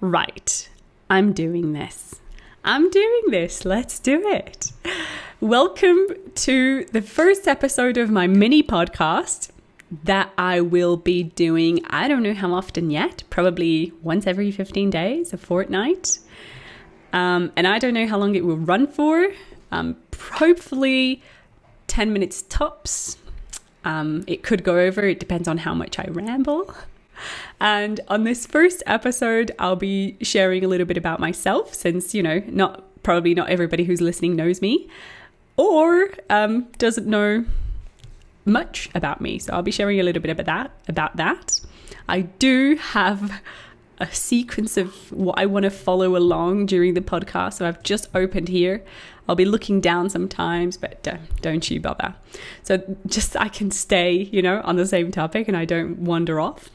Right, I'm doing this. Let's do it. Welcome to the first episode of my mini podcast that I will be doing, I don't know how often yet, probably once every 15 days, a fortnight. And I don't know how long it will run for. Hopefully 10 minutes tops. It could go over, it depends on how much I ramble. And on this first episode, I'll be sharing a little bit about myself since, probably not everybody who's listening knows me or doesn't know much about me. So I'll be sharing a little bit about that. I do have a sequence of what I want to follow along during the podcast. So I've just opened here. I'll be looking down sometimes, but don't you bother. So just I can stay, on the same topic and I don't wander off.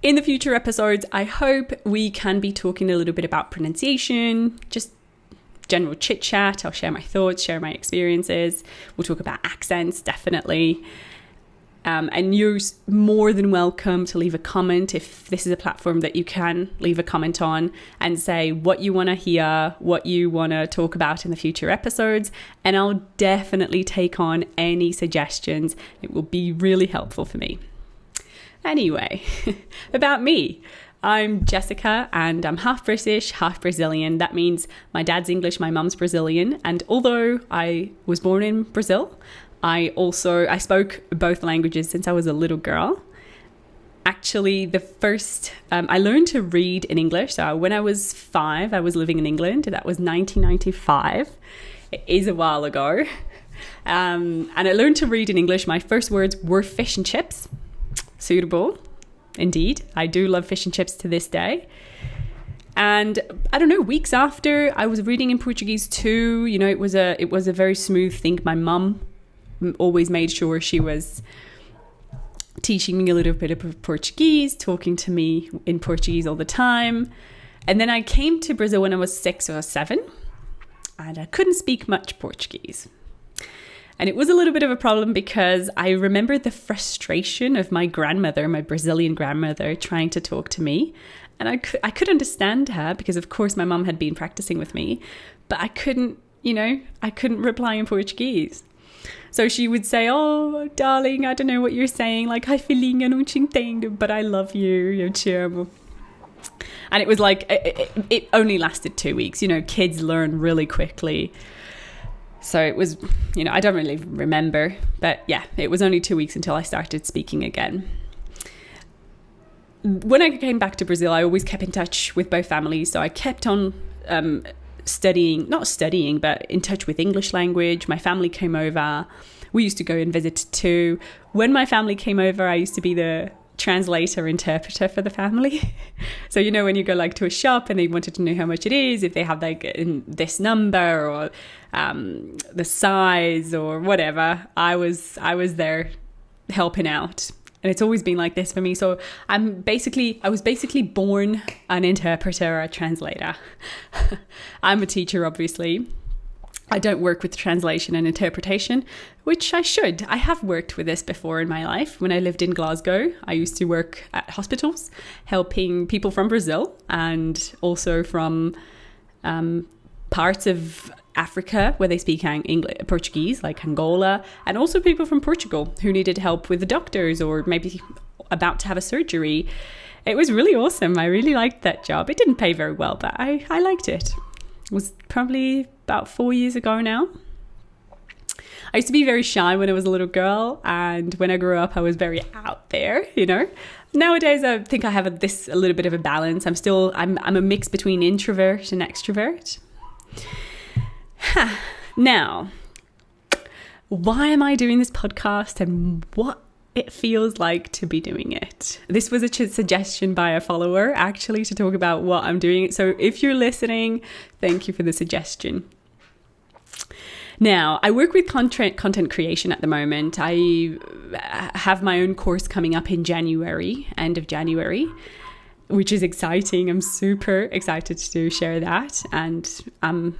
In the future episodes, I hope we can be talking a little bit about pronunciation, just general chit chat. I'll share my thoughts, share my experiences. We'll talk about accents, definitely. And you're more than welcome to leave a comment if this is a platform that you can leave a comment on and say what you want to hear, what you want to talk about in the future episodes. And I'll definitely take on any suggestions. It will be really helpful for me. Anyway, about me. I'm Jessica and I'm half British, half Brazilian. That means my dad's English, my mum's Brazilian. And although I was born in Brazil, I spoke both languages since I was a little girl. Actually, I learned to read in English. So when I was 5, I was living in England. That was 1995. It is a while ago. And I learned to read in English. My first words were fish and chips. Suitable, indeed. I do love fish and chips to this day. And I don't know, weeks after, I was reading in Portuguese too. It was a very smooth thing. My mum always made sure she was teaching me a little bit of Portuguese, talking to me in Portuguese all the time. And then I came to Brazil when I was 6 or 7, and I couldn't speak much Portuguese. And it was a little bit of a problem because I remembered the frustration of my grandmother, my Brazilian grandmother, trying to talk to me. And I could understand her because, of course, my mum had been practicing with me. But I couldn't reply in Portuguese. So she would say, "Oh, darling, I don't know what you're saying. Like, ai, filhinha, não te entendo, but I love you, eu te amo." And it was like, it only lasted 2 weeks. Kids learn really quickly. So it was, I don't really remember, but yeah, it was only 2 weeks until I started speaking again. When I came back to Brazil, I always kept in touch with both families. So I kept on not studying, but in touch with English language. My family came over. We used to go and visit too. When my family came over, I used to be the interpreter for the family. So when you go to a shop and they wanted to know how much it is, if they have this number or the size or whatever, I was there helping out. And it's always been like this for me. So I was basically born an interpreter or a translator. I'm a teacher, obviously. I don't work with translation and interpretation, which I should. I have worked with this before in my life. When I lived in Glasgow, I used to work at hospitals, helping people from Brazil and also from parts of Africa where they speak Portuguese, like Angola, and also people from Portugal who needed help with the doctors or maybe about to have a surgery. It was really awesome. I really liked that job. It didn't pay very well, but I liked it. It was probably about 4 years ago now. I used to be very shy when I was a little girl, and when I grew up, I was very out there, Nowadays, I think I have a little bit of a balance. I'm a mix between introvert and extrovert. Now, why am I doing this podcast and what it feels like to be doing it? This was a suggestion by a follower, actually, to talk about what I'm doing. So if you're listening, thank you for the suggestion. Now, I work with content creation at the moment. I have my own course coming up in January, end of January, which is exciting. I'm super excited to share that. And I'm,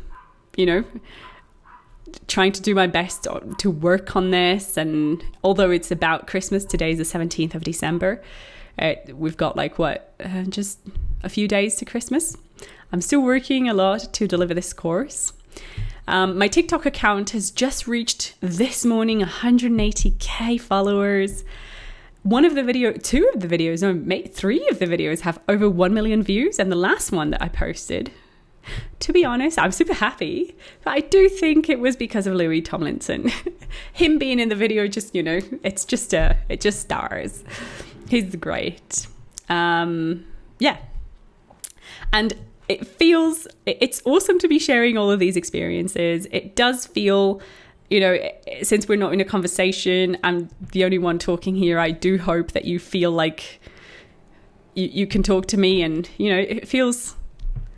trying to do my best to work on this. And although it's about Christmas, today's the 17th of December, We've got just a few days to Christmas. I'm still working a lot to deliver this course. My TikTok account has just reached this morning 180k followers. Two of the videos, three of the videos have over 1 million views. And the last one that I posted, to be honest, I'm super happy. But I do think it was because of Louis Tomlinson. Him being in the video, it just stars. He's great. And it's awesome to be sharing all of these experiences. It does feel, since we're not in a conversation, I'm the only one talking here. I do hope that you feel like you can talk to me, and, it feels